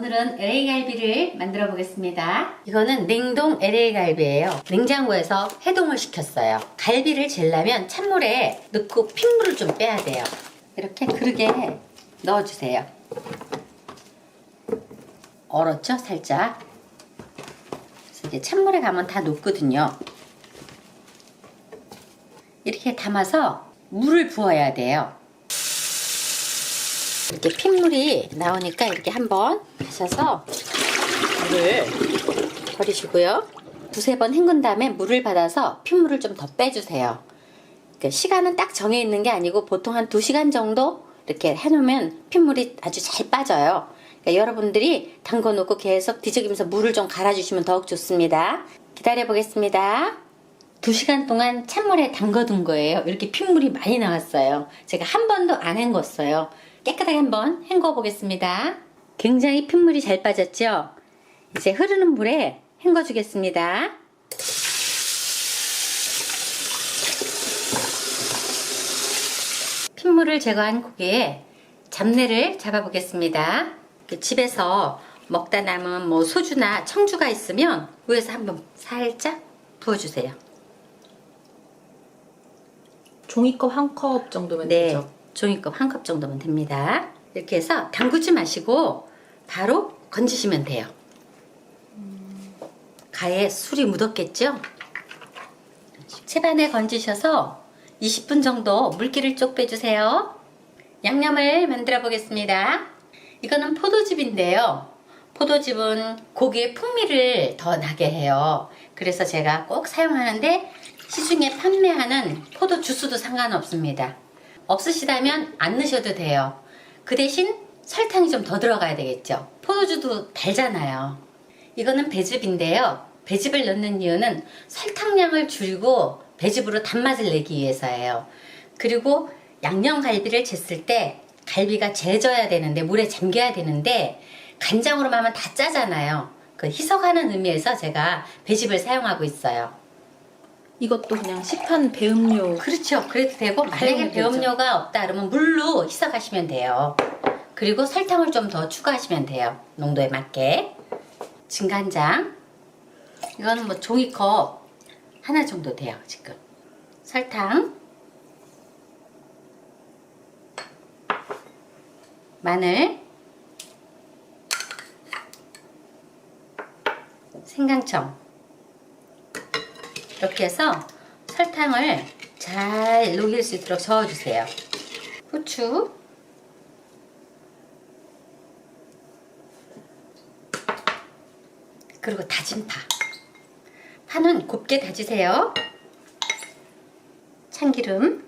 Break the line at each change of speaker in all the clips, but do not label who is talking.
오늘은 LA 갈비를 만들어 보겠습니다. 이거는 냉동 LA 갈비예요. 냉장고에서 해동을 시켰어요. 갈비를 재려면 찬물에 넣고 핏물을 좀 빼야 돼요. 이렇게 그릇에 넣어주세요. 얼었죠? 살짝. 그래서 이제 찬물에 가면 다 녹거든요. 이렇게 담아서 물을 부어야 돼요. 이렇게 핏물이 나오니까 이렇게 한번 하셔서 물을 버리시고요. 두세 번 헹군 다음에 물을 받아서 핏물을 좀 더 빼주세요. 시간은 딱 정해 있는 게 아니고 보통 한 2시간 정도 이렇게 해놓으면 핏물이 아주 잘 빠져요. 그러니까 여러분들이 담궈 놓고 계속 뒤적이면서 물을 좀 갈아주시면 더욱 좋습니다. 기다려 보겠습니다. 2시간 동안 찬물에 담궈둔 거예요. 이렇게 핏물이 많이 나왔어요. 제가 한 번도 안 헹궜어요. 깨끗하게 한번 헹궈 보겠습니다. 굉장히 핏물이 잘 빠졌죠? 이제 흐르는 물에 헹궈 주겠습니다. 핏물을 제거한 고기에 잡내를 잡아 보겠습니다. 집에서 먹다 남은 뭐 소주나 청주가 있으면 위에서 한번 살짝 부어주세요.
종이컵 1컵 정도면
네,
되죠?
종이컵 1컵 정도면 됩니다. 이렇게 해서 담그지 마시고 바로 건지시면 돼요. 가에 술이 묻었겠죠? 채반에 건지셔서 20분 정도 물기를 쪽 빼주세요. 양념을 만들어 보겠습니다. 이거는 포도즙인데요. 포도즙은 고기의 풍미를 더 나게 해요. 그래서 제가 꼭 사용하는데 시중에 판매하는 포도 주스도 상관없습니다. 없으시다면 안 넣으셔도 돼요. 그 대신 설탕이 좀 더 들어가야 되겠죠. 포도주도 달잖아요. 이거는 배즙인데요. 배즙을 넣는 이유는 설탕량을 줄이고 배즙으로 단맛을 내기 위해서예요. 그리고 양념갈비를 쟀을 때 갈비가 재져야 되는데 물에 잠겨야 되는데 간장으로만 하면 다 짜잖아요. 그 희석하는 의미에서 제가 배즙을 사용하고 있어요.
이것도 그냥 시판 배음료.
그렇죠. 그래도 되고 만약에 배음료가 없다 그러면 물로 희석하시면 돼요. 그리고 설탕을 좀 더 추가하시면 돼요. 농도에 맞게. 진간장 이거는 뭐 종이컵 하나 정도 돼요. 지금 설탕, 마늘, 생강청 이렇게 해서 설탕을 잘 녹일 수 있도록 저어주세요. 후추, 그리고 다진 파. 파는 곱게 다지세요. 참기름.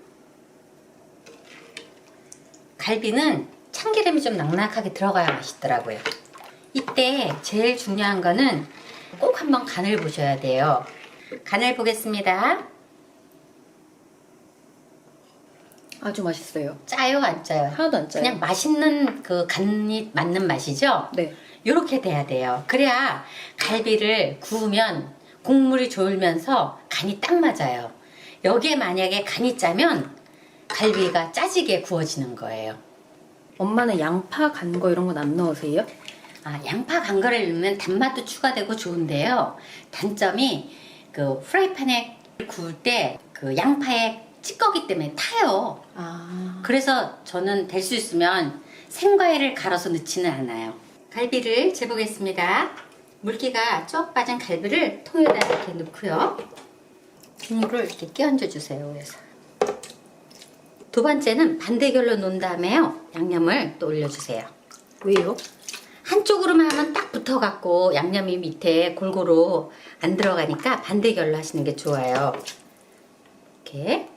갈비는 참기름이 좀 낭낭하게 들어가야 맛있더라고요. 이때 제일 중요한 거는 꼭 한번 간을 보셔야 돼요. 간을 보겠습니다.
아주 맛있어요.
짜요, 안 짜요?
하나도 안 짜요.
그냥 맛있는 그 간이 맞는 맛이죠?
네.
요렇게 돼야 돼요. 그래야 갈비를 구우면 국물이 졸면서 간이 딱 맞아요. 여기에 만약에 간이 짜면 갈비가 짜지게 구워지는 거예요.
엄마는 양파 간 거 이런 건 안 넣으세요?
양파 간 거를 넣으면 단맛도 추가되고 좋은데요. 단점이 그 프라이팬에 구울 때 그 양파의 찌꺼기 때문에 타요. 그래서 저는 될 수 있으면 생과일을 갈아서 넣지는 않아요. 갈비를 재보겠습니다. 물기가 쭉 빠진 갈비를 통에다 이렇게 넣고요. 국물을 이렇게 끼얹어 주세요. 위에서. 두 번째는 반대결로 놓은 다음에요. 양념을 또 올려주세요.
왜요?
한쪽으로만 하면 딱 붙어갖고 양념이 밑에 골고루 안 들어가니까 반대결로 하시는 게 좋아요. 이렇게.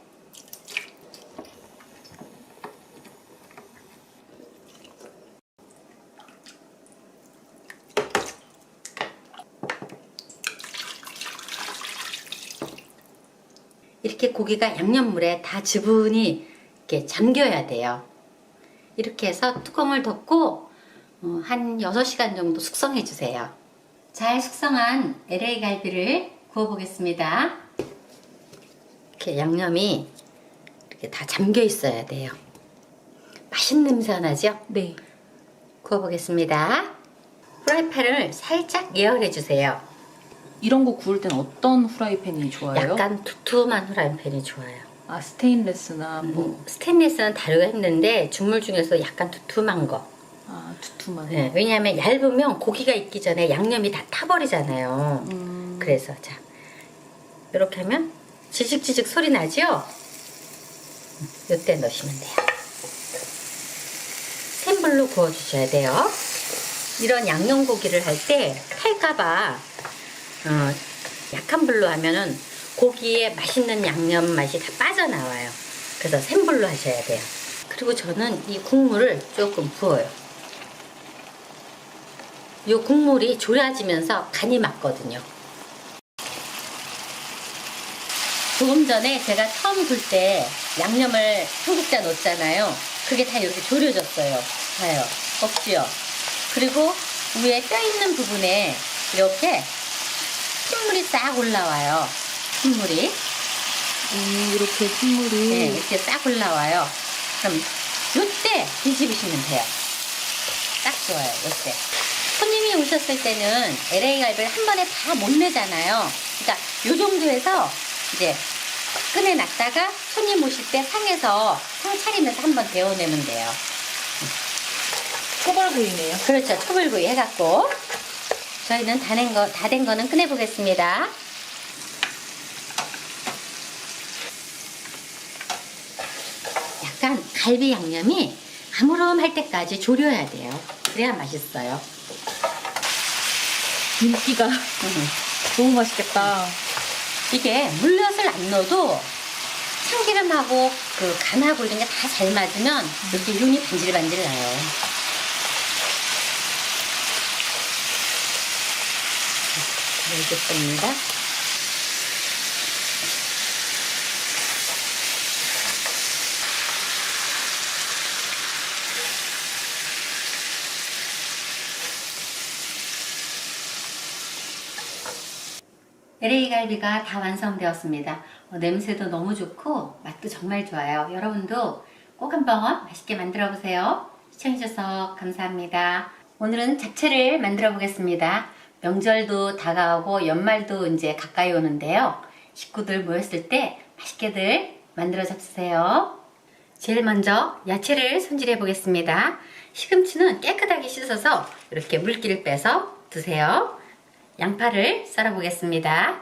이렇게 고기가 양념물에 다 지분이 이렇게 잠겨야 돼요. 이렇게 해서 뚜껑을 덮고 한 6시간 정도 숙성해 주세요. 잘 숙성한 LA 갈비를 구워 보겠습니다. 이렇게 양념이 이렇게 다 잠겨 있어야 돼요. 맛있는 냄새가 나죠?
네.
구워 보겠습니다. 프라이팬을 살짝 예열해 주세요.
이런 거 구울 때는 어떤 후라이팬이 좋아요?
약간 두툼한 프라이팬이 좋아요.
아, 스테인레스나 뭐.
스테인리스는 다루가 힘든데 중물 중에서 약간 두툼한 거.
아, 두툼한.
네, 왜냐하면 얇으면 고기가 익기 전에 양념이 다 타버리잖아요. 그래서 자 이렇게 하면 지직지직 소리 나죠? 이때 넣으시면 돼요. 센 불로 구워주셔야 돼요. 이런 양념고기를 할 때 탈까봐 약한 불로 하면은 고기에 맛있는 양념 맛이 다 빠져나와요. 그래서 센 불로 하셔야 돼요. 그리고 저는 이 국물을 조금 부어요. 이 국물이 졸여지면서 간이 맞거든요. 조금 전에 제가 처음 불 때 양념을 한 국자 넣었잖아요. 그게 다 이렇게 졸여졌어요. 봐요. 없지요? 그리고 위에 뼈 있는 부분에 이렇게 핏물이 싹 올라와요. 핏물이.
이렇게 핏물이.
네, 이렇게 싹 올라와요. 그럼 이때 뒤집으시면 돼요. 딱 좋아요. 이때. 손님이 오셨을 때는 LA 갈비를 한 번에 다 못 내잖아요. 그러니까 요 정도에서 이제 꺼내놨다가 손님 오실 때 상에서 상 차리면서 한 번 데워내면 돼요.
초벌구이네요.
그렇죠. 초벌구이 해갖고 저희는 다 된 거는 꺼내보겠습니다. 약간 갈비 양념이 아무름할 때까지 졸여야 돼요. 그래야 맛있어요.
윤기가 너무 맛있겠다.
이게 물엿을 안 넣어도 참기름하고 그 간하고 이런 게 다 잘 맞으면 이렇게 윤이 반질반질 나요. 넣어줬습니다. LA 갈비가 다 완성되었습니다. 냄새도 너무 좋고 맛도 정말 좋아요. 여러분도 꼭 한번 맛있게 만들어 보세요. 시청해주셔서 감사합니다. 오늘은 잡채를 만들어 보겠습니다. 명절도 다가오고 연말도 이제 가까이 오는데요. 식구들 모였을 때 맛있게들 만들어 잡수세요. 제일 먼저 야채를 손질해 보겠습니다. 시금치는 깨끗하게 씻어서 이렇게 물기를 빼서 드세요. 양파를 썰어 보겠습니다.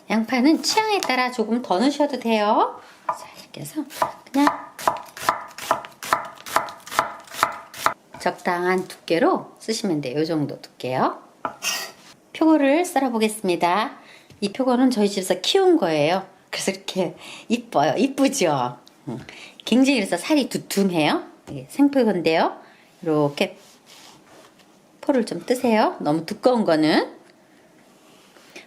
양파는 취향에 따라 조금 더 넣으셔도 돼요. 자, 이렇게 해서 그냥 적당한 두께로 쓰시면 돼요. 이 정도 두께요. 표고를 썰어 보겠습니다. 이 표고는 저희 집에서 키운 거예요. 그래서 이렇게 이뻐요. 이쁘죠? 굉장히 그래서 살이 두툼해요. 이게 생표고인데요. 이렇게 포를 좀 뜨세요. 너무 두꺼운 거는.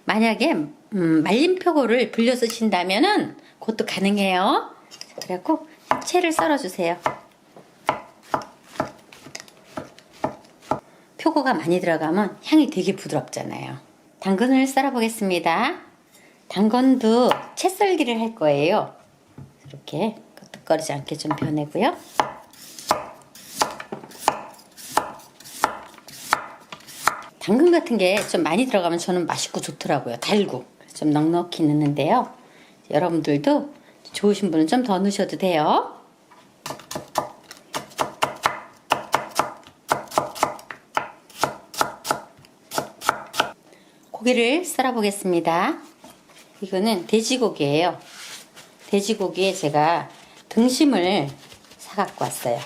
만약에 말린 표고를 불려 쓰신다면은 그것도 가능해요. 그래갖고 채를 썰어주세요. 표고가 많이 들어가면 향이 되게 부드럽잖아요. 당근을 썰어 보겠습니다. 당근도 채 썰기를 할 거예요. 이렇게 끄떡거리지 않게 좀 변해고요. 당근 같은 게 좀 많이 들어가면 저는 맛있고 좋더라고요. 달고. 좀 넉넉히 넣는데요. 여러분들도 좋으신 분은 좀 더 넣으셔도 돼요. 고기를 썰어 보겠습니다. 이거는 돼지고기예요. 돼지고기에 제가 등심을 사갖고 왔어요.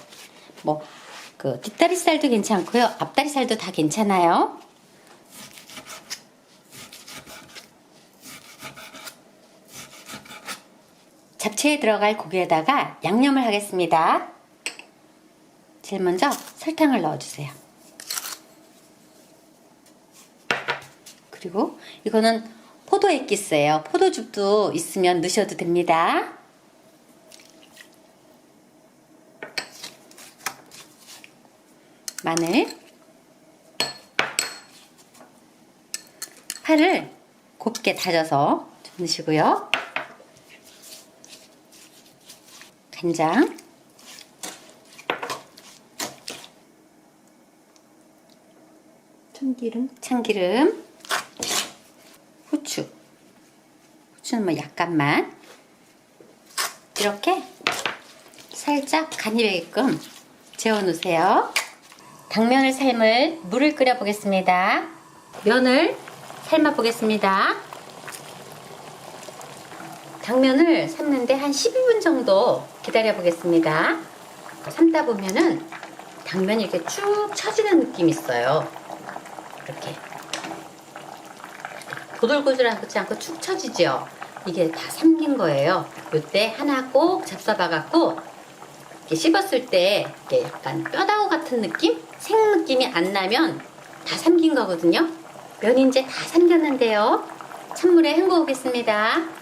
뭐 그 뒷다리살도 괜찮고요. 앞다리살도 다 괜찮아요. 잡채에 들어갈 고기에다가 양념을 하겠습니다. 제일 먼저 설탕을 넣어주세요. 그리고 이거는 포도 액기스예요. 포도즙도 있으면 넣으셔도 됩니다. 마늘, 파를 곱게 다져서 좀 넣으시고요. 간장,
참기름.
후추는 뭐 약간만 이렇게 살짝 간이 배게끔 재워 놓으세요. 당면을 삶을 물을 끓여 보겠습니다. 면을 삶아 보겠습니다. 당면을 삶는데 한 12분 정도 기다려 보겠습니다. 삶다 보면은 당면이 이렇게 쭉 처지는 느낌이 있어요. 이렇게 고들고들하지 않고 축 처지죠. 이게 다 삶긴 거예요. 이때 하나 꼭 잡숴봐갖고 이렇게 씹었을 때 이렇게 약간 뼈다구 같은 느낌? 생 느낌이 안 나면 다 삶긴 거거든요. 면이 이제 다 삶겼는데요. 찬물에 헹궈 오겠습니다.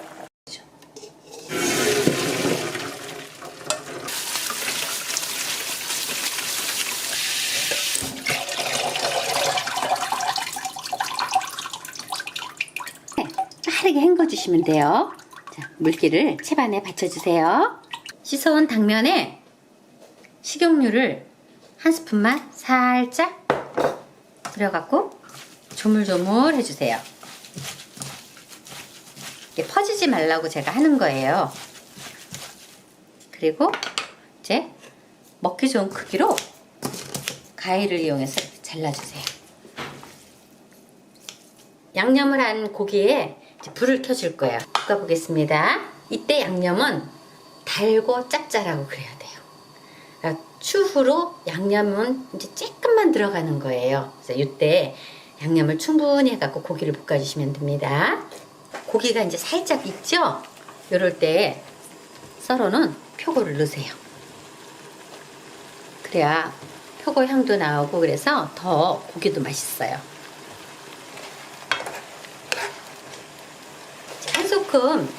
빠르게 헹궈주시면 돼요. 자, 물기를 채반에 받쳐주세요. 씻어온 당면에 식용유를 한 스푼만 살짝 뿌려갖고 조물조물 해주세요. 이게 퍼지지 말라고 제가 하는 거예요. 그리고 이제 먹기 좋은 크기로 가위를 이용해서 잘라주세요. 양념을 한 고기에 이제 불을 켜줄 거예요. 볶아보겠습니다. 이때 양념은 달고 짭짤하고 그래야 돼요. 그러니까 추후로 양념은 이제 조금만 들어가는 거예요. 그래서 이때 양념을 충분히 해갖고 고기를 볶아주시면 됩니다. 고기가 이제 살짝 익죠? 이럴 때 썰어놓은 표고를 넣으세요. 그래야 표고 향도 나오고 그래서 더 고기도 맛있어요. 한 소끔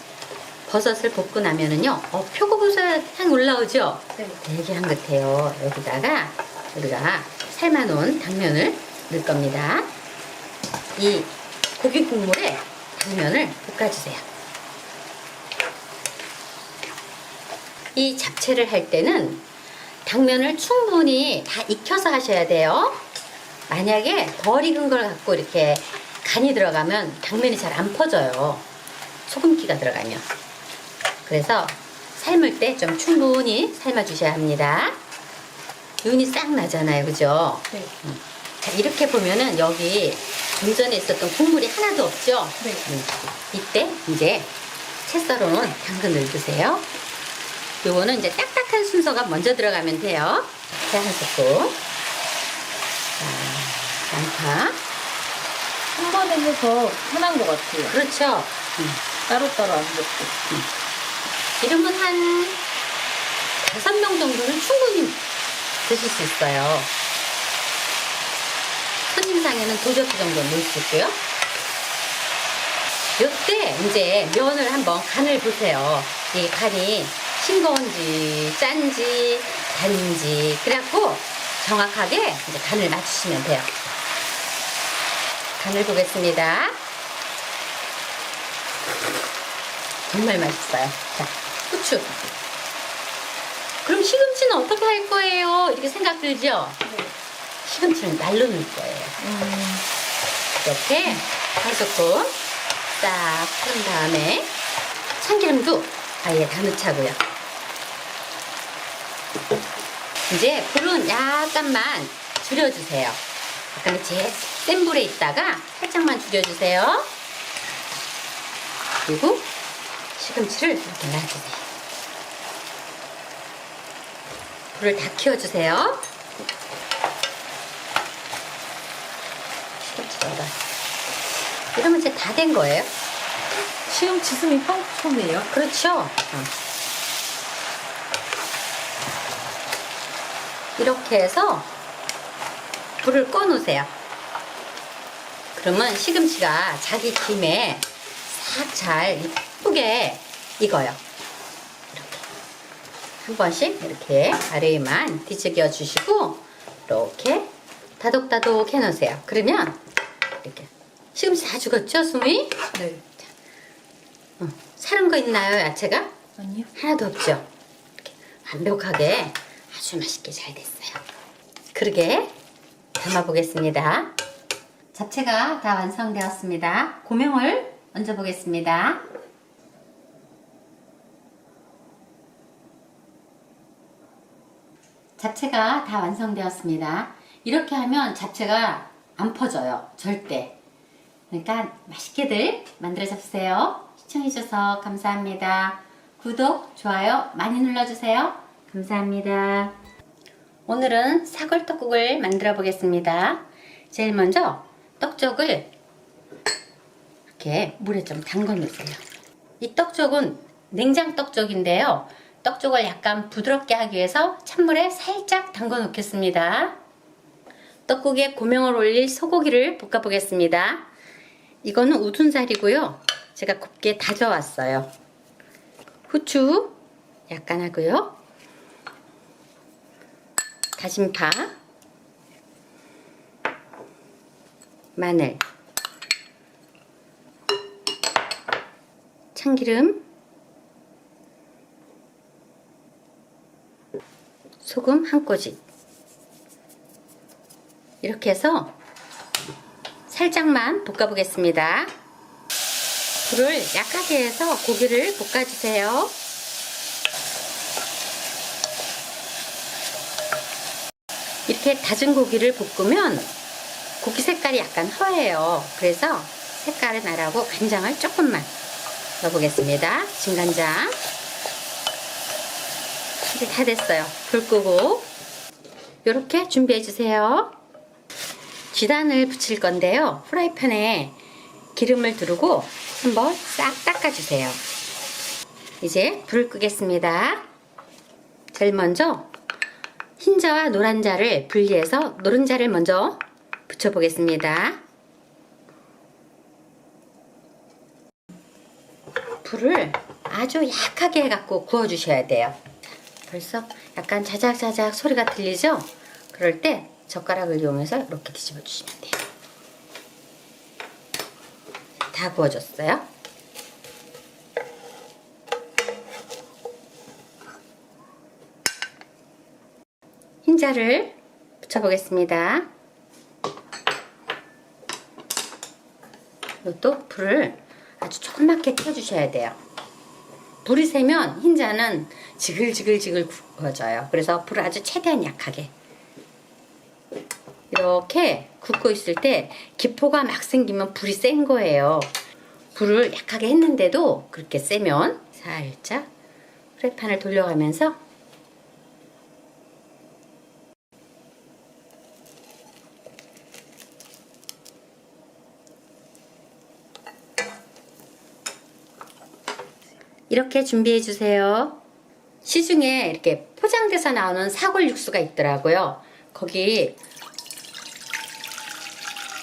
버섯을 볶고 나면은요, 표고버섯 향 올라오죠?
네.
되게 향긋해요. 여기다가 우리가 삶아놓은 당면을 넣을 겁니다. 이 고기 국물에 당면을 볶아주세요. 이 잡채를 할 때는 당면을 충분히 다 익혀서 하셔야 돼요. 만약에 덜 익은 걸 갖고 이렇게 간이 들어가면 당면이 잘 안 퍼져요. 소금기가 들어가면. 그래서 삶을 때 좀 충분히 삶아 주셔야 합니다. 윤이 싹 나잖아요, 그죠?
네.
자, 이렇게 보면은 여기 좀 전에 있었던 국물이 하나도 없죠?
네.
이때 이제 채 썰어놓은 당근을 넣으세요. 요거는 이제 딱딱한 순서가 먼저 들어가면 돼요. 자, 한 스푼. 자, 양파.
한 번에 해서 편한 것 같아요.
그렇죠?
따로따로 안 넣고.
이러면 한 5명 정도는 충분히 드실 수 있어요. 손님상에는 2접시 정도 넣을 수 있고요. 이때 이제 면을 한번 간을 보세요. 이 간이 싱거운지 짠지 단지 그래갖고 정확하게 이제 간을 맞추시면 돼요. 간을 보겠습니다. 정말 맛있어요. 자, 후추. 그럼 시금치는 어떻게 할 거예요? 이렇게 생각 들죠?
네.
시금치는 날로 넣을 거예요. 이렇게 한 스푼 딱 뿌린 다음에 참기름도 아예 다 넣자고요. 이제 불은 약간만 줄여주세요. 약간 제 센 불에 있다가 살짝만 줄여주세요. 그리고 시금치를 이렇게 놔주세요. 불을 다 키워주세요. 시금치 넣어요. 이러면 이제 다 된 거예요.
시금치 숨이 펑펑해요.
그렇죠? 이렇게 해서 불을 꺼 놓으세요. 그러면 시금치가 자기 김에 싹 잘 이쁘게 익어요. 이렇게 한 번씩 이렇게 아래에만 뒤적여 주시고 이렇게 다독다독 해 놓으세요. 그러면 이렇게 시금치 다 죽었죠, 수미?
네.
사른 거 있나요, 야채가?
아니요.
하나도 없죠? 이렇게 완벽하게 아주 맛있게 잘 됐어요. 그러게 담아 보겠습니다. 잡채가 다 완성되었습니다. 고명을 얹어 보겠습니다. 잡채가 다 완성되었습니다. 이렇게 하면 잡채가 안 퍼져요. 절대. 그러니까 맛있게들 만들어 잡수세요. 시청해주셔서 감사합니다. 구독, 좋아요 많이 눌러주세요. 감사합니다. 오늘은 사골떡국을 만들어 보겠습니다. 제일 먼저 떡쪽을 이렇게 물에 좀 담궈 놓으세요. 이 떡쪽은 냉장 떡쪽인데요. 떡쪽을 약간 부드럽게 하기 위해서 찬물에 살짝 담궈 놓겠습니다. 떡국에 고명을 올릴 소고기를 볶아 보겠습니다. 이거는 우둔살이고요. 제가 곱게 다져왔어요. 후추 약간 하고요. 다진 파, 마늘, 참기름, 소금 한 꼬집. 이렇게 해서 살짝만 볶아 보겠습니다. 불을 약하게 해서 고기를 볶아주세요. 이렇게 다진 고기를 볶으면 고기 색깔이 약간 허해요. 그래서 색깔을 나라고 간장을 조금만 넣어보겠습니다. 진간장. 이제 다 됐어요. 불 끄고 이렇게 준비해 주세요. 쥐단을 붙일 건데요. 프라이팬에 기름을 두르고 한번 싹 닦아주세요. 이제 불을 끄겠습니다. 제일 먼저 흰자와 노란자를 분리해서 노른자를 먼저 붙여보겠습니다. 불을 아주 약하게 해갖고 구워주셔야 돼요. 벌써 약간 자작자작 소리가 들리죠? 그럴 때 젓가락을 이용해서 이렇게 뒤집어 주시면 돼요. 다 구워졌어요. 흰자를 붙여보겠습니다. 이것도 불을 아주 조그맣게 켜주셔야 돼요. 불이 세면 흰자는 지글지글 구워져요. 그래서 불을 아주 최대한 약하게. 이렇게 굽고 있을 때 기포가 막 생기면 불이 센 거예요. 불을 약하게 했는데도 그렇게 세면 살짝 프라이팬을 돌려가면서 이렇게 준비해 주세요. 시중에 이렇게 포장돼서 나오는 사골 육수가 있더라고요. 거기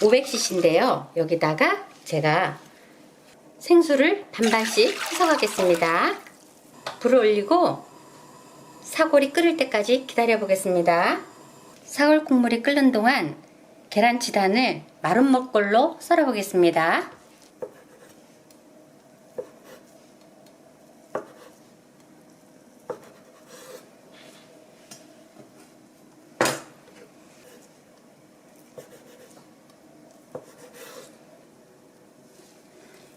500cc인데요. 여기다가 제가 생수를 반반씩 해서 가겠습니다. 불을 올리고 사골이 끓을 때까지 기다려 보겠습니다. 사골 국물이 끓는 동안 계란 지단을 마른 먹골로 썰어 보겠습니다.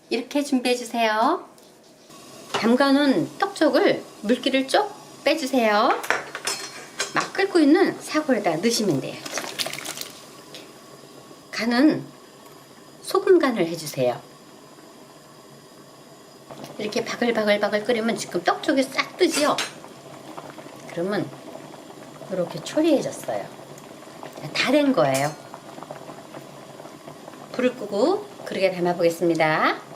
이렇게 준비해 주세요. 담가놓은 떡쪽을 물기를 쭉 빼주세요. 막 끓고 있는 사골에다 넣으시면 돼요. 간은 소금 간을 해주세요. 이렇게 바글바글 끓이면 지금 떡쪽이 싹 뜨지요? 그러면 이렇게 초리해졌어요. 다 된 거예요. 불을 끄고 그릇에 담아 보겠습니다.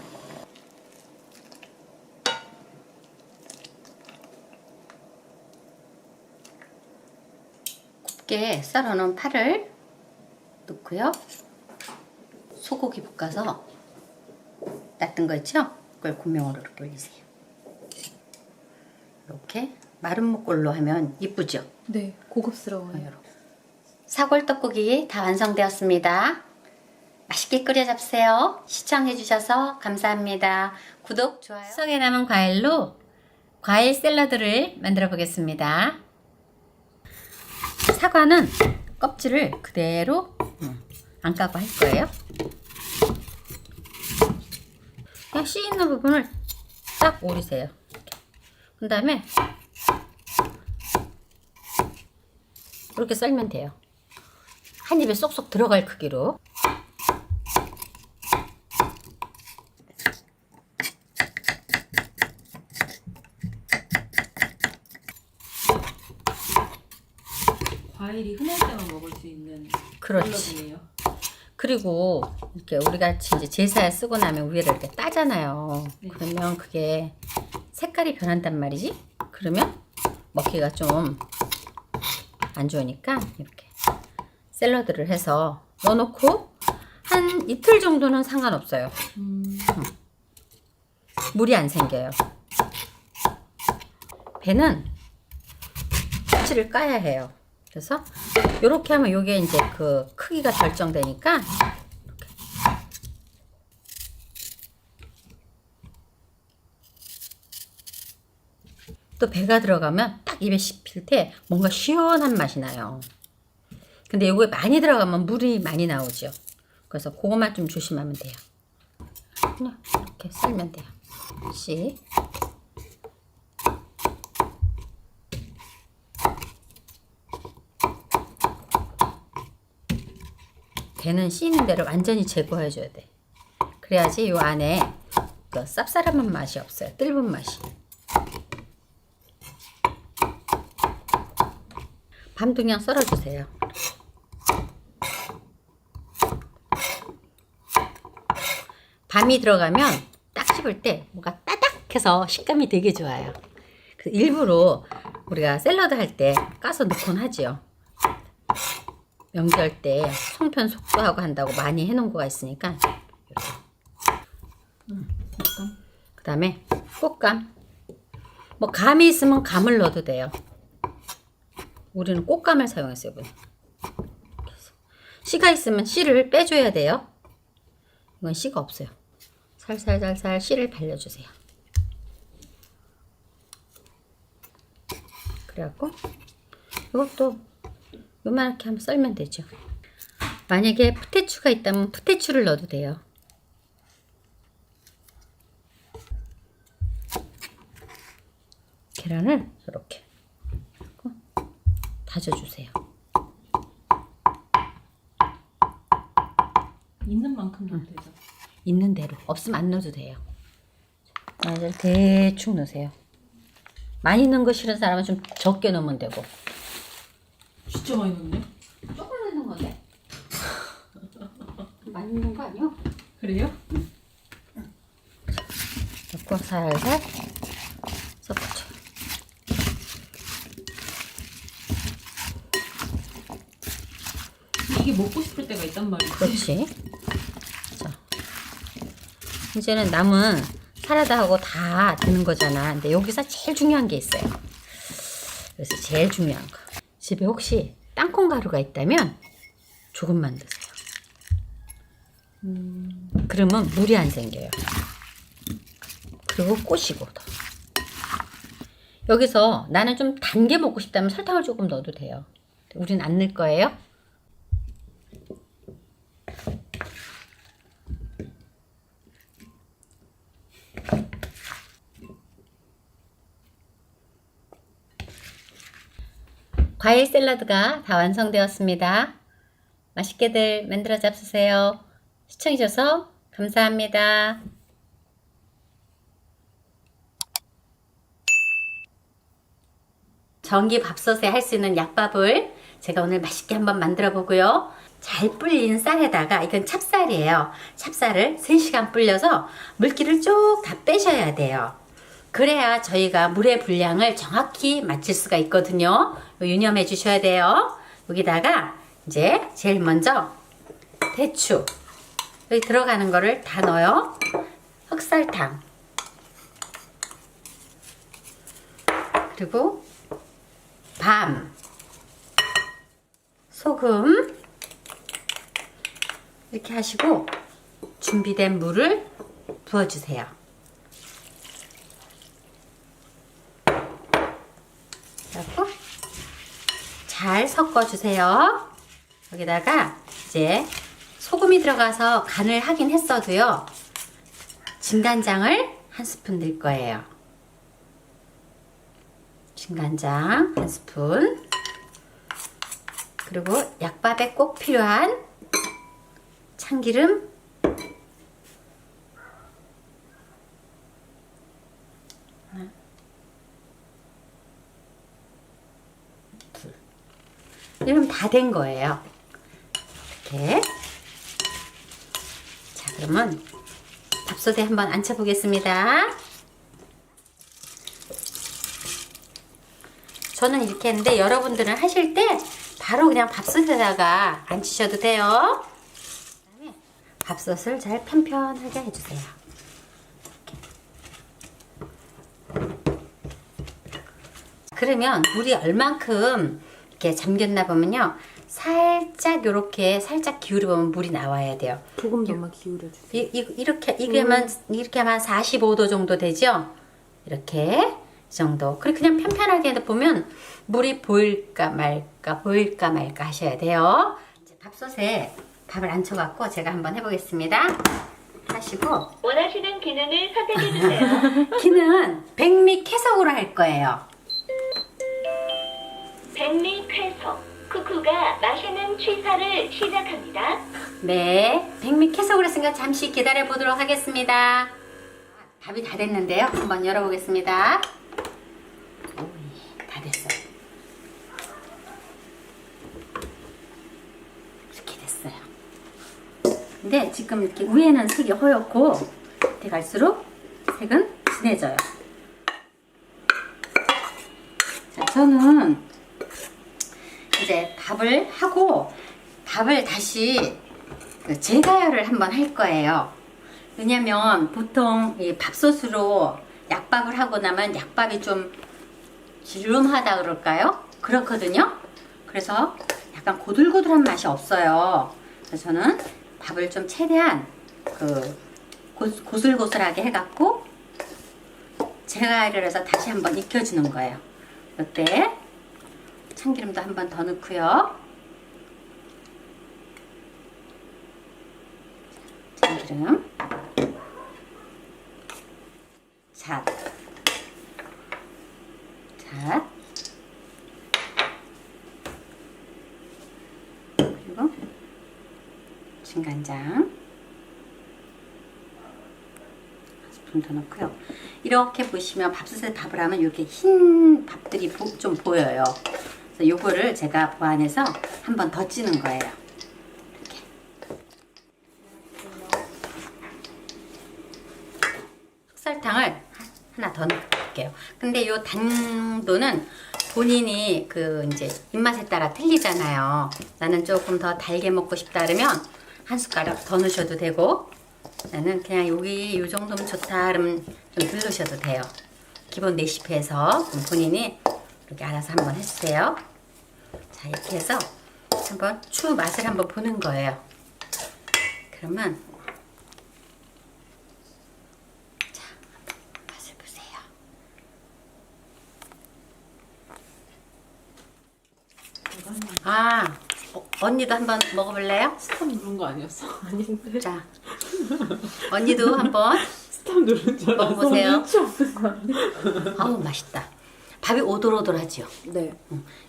곱게 썰어놓은 파를 넣고요. 소고기 볶아서 놨던 거 있죠? 그걸 고명으로 이렇게 올리세요. 이렇게 마른 목골로 하면 이쁘죠?
네, 고급스러워요.
사골 떡국이 다 완성되었습니다. 맛있게 끓여 잡수세요. 시청해주셔서 감사합니다. 구독, 좋아요. 추석에 남은 과일로 과일 샐러드를 만들어 보겠습니다. 사과는 껍질을 그대로 안 까고 할 거예요. 그냥 씨 있는 부분을 딱 오리세요. 그 다음에 이렇게 썰면 돼요. 한 입에 쏙쏙 들어갈 크기로.
과일이 흔할 때만 먹을 수 있는
그렇지.
샐러드네요.
그리고 이렇게 우리가 이제 제사에 쓰고 나면 위를 이렇게 따잖아요.
네.
그러면 그게 색깔이 변한단 말이지. 그러면 먹기가 좀 안 좋으니까 이렇게 샐러드를 해서 넣어놓고 한 이틀 정도는 상관없어요. 물이 안 생겨요. 배는 꼬치를 까야 해요. 그래서 이렇게 하면 이게 이제 그 크기가 결정되니까 이렇게. 또 배가 들어가면 딱 입에 씹힐 때 뭔가 시원한 맛이 나요. 근데 이거에 많이 들어가면 물이 많이 나오죠. 그래서 그것만 좀 조심하면 돼요. 그냥 이렇게 썰면 돼요. 씩. 배는 씌이는 데를 완전히 제거해 줘야 돼. 그래야지 요 안에 그 쌉싸름한 맛이 없어요. 뜰분 맛이. 밤도 그냥 썰어주세요. 밤이 들어가면 딱 씹을 때 뭔가 따닥해서 식감이 되게 좋아요. 그래서 일부러 우리가 샐러드 할 때 까서 넣곤 하지요. 명절 때 송편 속도하고 한다고 많이 해놓은 거가 있으니까. 그 다음에 꽃감. 뭐 감이 있으면 감을 넣어도 돼요. 우리는 꽃감을 사용했어요. 씨가 있으면 씨를 빼줘야 돼요. 이건 씨가 없어요. 살살살살 씨를 발려주세요. 그래갖고 이것도 요만하게 한번 썰면 되죠. 만약에 푸테추가 있다면 푸테추를 넣어도 돼요. 계란을 이렇게 다져주세요.
있는 만큼 넣으면 되죠.
있는 대로. 없으면 안 넣어도 돼요. 마늘 대충 넣으세요. 많이 넣는 거 싫은 사람은 좀 적게 넣으면 되고.
진짜 많이 넣네.
조금 넣는 건데. 많이 넣는 거 아니요?
그래요?
넣고 살살 섞어줘.
이게 먹고 싶을 때가 있단 말이지.
그렇지. 자, 이제는 남은 사라다하고 다 드는 거잖아. 근데 여기서 제일 중요한 게 있어요. 그래서 제일 중요한 거. 집에 혹시 땅콩 가루가 있다면 조금만 드세요. 그러면 물이 안 생겨요. 그리고 꼬시고 더. 여기서 나는 좀 단 게 먹고 싶다면 설탕을 조금 넣어도 돼요. 우린 안 넣을 거예요. 과일 샐러드가 다 완성되었습니다. 맛있게들 만들어 잡수세요. 시청해주셔서 감사합니다. 전기 밥솥에 할 수 있는 약밥을 제가 오늘 맛있게 한번 만들어 보고요. 잘 불린 쌀에다가, 이건 찹쌀이에요. 찹쌀을 3시간 불려서 물기를 쭉 다 빼셔야 돼요. 그래야 저희가 물의 분량을 정확히 맞출 수가 있거든요. 유념해 주셔야 돼요. 여기다가 이제 제일 먼저 대추, 여기 들어가는 거를 다 넣어요. 흑설탕, 그리고 밤, 소금, 이렇게 하시고 준비된 물을 부어주세요. 그리고 잘 섞어주세요. 여기다가 이제 소금이 들어가서 간을 하긴 했어도요. 진간장을 한 스푼 넣을 거예요. 진간장 한 스푼. 그리고 약밥에 꼭 필요한 참기름 하나, 둘. 이러면 다 된 거예요. 이렇게. 자, 그러면 밥솥에 한번 앉혀 보겠습니다. 저는 이렇게 했는데 여러분들은 하실 때 바로 그냥 밥솥에다가 앉히셔도 돼요. 그다음에 밥솥을 잘 편편하게 해주세요. 이렇게. 그러면 물이 얼만큼 이렇게 잠겼나 보면요. 살짝 이렇게 살짝 기울여 보면 물이 나와야 돼요.
조금 더만 기울여 주세요.
이렇게 하면 45도 정도 되죠? 이렇게 이 정도. 그리고 그냥 편편하게 보면 물이 보일까 말까 하셔야 돼요. 이제 밥솥에 밥을 앉혀갖고 제가 한번 해보겠습니다. 하시고
원하시는 기능을 선택해주세요.
기는 백미 캐석으로 할 거예요.
백미 쾌속. 쿠쿠가 맛있는 취사를 시작합니다.
네, 백미 캐석으로 했으니까 잠시 기다려 보도록 하겠습니다. 밥이 다 됐는데요. 한번 열어보겠습니다. 다 됐어요. 이렇게 됐어요. 근데 지금 이렇게 위에는 색이 허옇고 밑에 갈수록 색은 진해져요. 자, 저는 이제 밥을 하고 밥을 다시 재가열을 한번 할 거예요. 왜냐면 보통 이 밥솥으로 약밥을 하고 나면 약밥이 좀 지름하다 그럴까요? 그렇거든요. 그래서 약간 고들고들한 맛이 없어요. 그래서 저는 밥을 좀 최대한 고슬고슬하게 해갖고 재가열을 해서 다시 한번 익혀주는 거예요. 이때 참기름도 한 번 더 넣고요. 참기름. 잣. 그리고 진간장 한 스푼 더 넣고요. 이렇게 보시면 밥솥에 밥을 하면 이렇게 흰 밥들이 좀 보여요. 그래서 요거를 제가 보완해서 한 번 더 찌는 거예요. 이렇게. 흑설탕을 하나 더 넣을게요. 근데 요 당도는 본인이 이제 입맛에 따라 틀리잖아요. 나는 조금 더 달게 먹고 싶다 그러면 한 숟가락 더 넣으셔도 되고, 나는 그냥 여기 요 정도면 좋다 그러면 좀 들르셔도 돼요. 기본 레시피에서 본인이 이렇게 알아서 한번 해주세요. 자, 이렇게 해서 한번 추 맛을 한번 보는 거예요. 그러면 자, 한번 맛을 보세요. 아, 언니도 한번 먹어볼래요?
스탑 누른 거 아니었어? 아닌데.
자, 언니도 한번
스탑 누른 줄 알았어.
먹어보세요.
눈치 없는 거 아니야?
아우, 맛있다. 밥이 오돌오돌하죠.
네.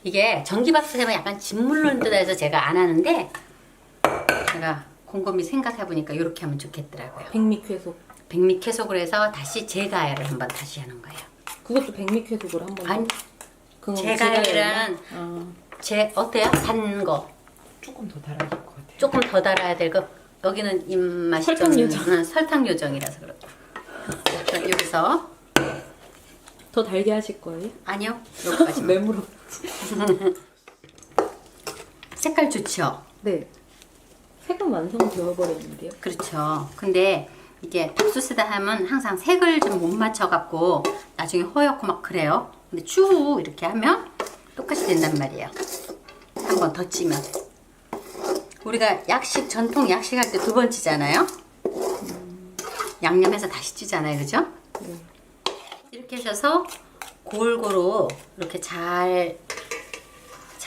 이게 전기밥솥에만 약간 짓물르는 듯 해서 제가 안 하는데, 제가 곰곰이 생각해보니까 이렇게 하면 좋겠더라고요.
백미쾌속.
백미캐속으로 해서 다시 재가열을 한번 다시 하는 거예요.
그것도 백미쾌속으로 한번.
아니,
그건
재가열은
아,
어때요? 단 거.
조금 더 달아질 것 같아.
조금 더 달아야 될 거. 여기는 입맛이
설탕
좀
요정.
설탕 요정이라서 그렇고. 그럼 여기서
더 달게 하실 거예요?
아니요. 여기까지.
매물어.
색깔 좋죠?
네. 색은 완성되어 버렸는데요.
그렇죠. 근데 이게 밥솥에다 하면 항상 색을 좀 못 맞춰갖고 나중에 허옇고 막 그래요. 근데 추후 이렇게 하면 똑같이 된단 말이에요. 한 번 더 찌면. 우리가 전통 약식 할 때 두 번 찌잖아요. 양념해서 다시 찌잖아요. 그죠?
네.
이렇게 하셔서 골고루 이렇게 잘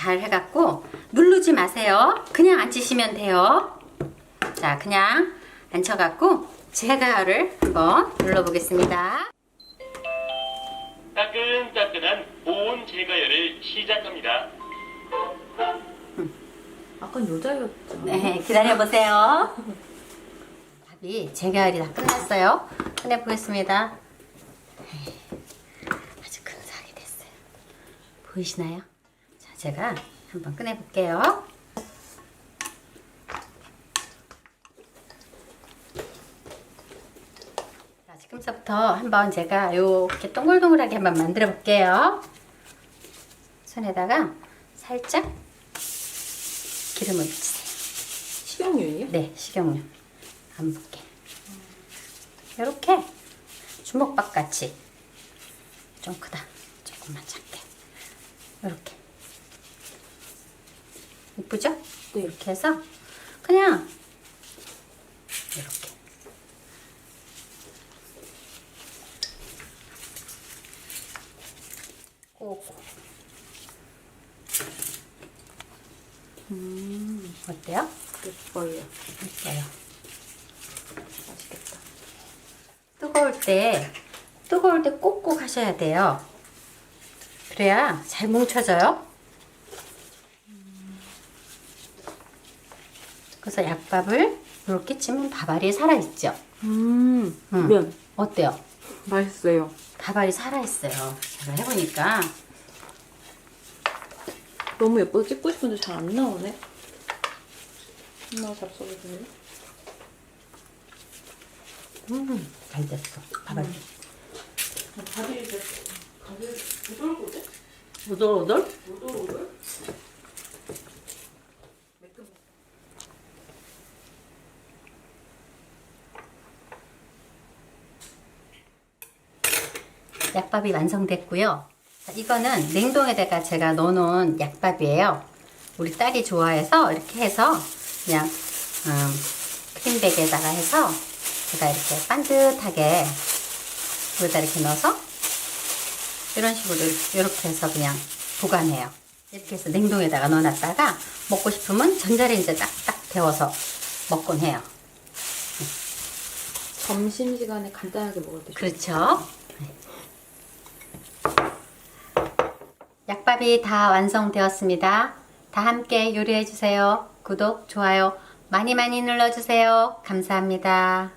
해갖고 누르지 마세요. 그냥 앉히시면 돼요. 자, 그냥 앉혀갖고 제가를 한번 눌러보겠습니다.
따끈따끈한 보온 제가열을 시작합니다.
아까 여자였죠.
네, 기다려보세요. 밥이 제가열이 다 끝났어요. 꺼내보겠습니다. 아주 근사하게 됐어요. 보이시나요? 자, 제가 한번 꺼내볼게요. 자, 지금서부터 한번 제가 이렇게 동글동글하게 한번 만들어 볼게요. 손에다가 살짝 기름을 묻히세요.
식용유예요?
네, 식용유 안 붓게 이렇게 주먹밥 같이 좀 크다, 조금만 작게 이렇게 이쁘죠?
네.
이렇게 해서 그냥 이렇게 꼭꼭 어때요?
예뻐요.
예뻐요.
맛있겠다.
뜨거울 때 꼭꼭 하셔야 돼요. 그래야 잘 뭉쳐져요. 그래서 약밥을 이렇게 치면 밥알이 살아있죠.
면.
어때요?
맛있어요.
밥알이 살아있어요. 제가 해보니까.
너무 예뻐서 찍고 싶은데 잘 안 나오네. 엄마가 잡숴보세요.
잘 됐어. 밥알.
밥이 이제 밥이 오돌오돌?
오돌오돌?
오돌오돌?
약밥이 완성됐고요. 자, 이거는 냉동에다가 제가 넣어놓은 약밥이에요. 우리 딸이 좋아해서 이렇게 해서 그냥 크림백에다가 해서 제가 이렇게 반듯하게 여기다 이렇게 넣어서 이런 식으로 이렇게 해서 그냥 보관해요. 이렇게 해서 냉동에다가 넣어놨다가 먹고 싶으면 전자레인지에 딱딱 데워서 먹곤 해요.
점심시간에 간단하게 먹을 때.
그렇죠. 약밥이 다 완성되었습니다. 다 함께 요리해주세요. 구독, 좋아요 많이 많이 눌러주세요. 감사합니다.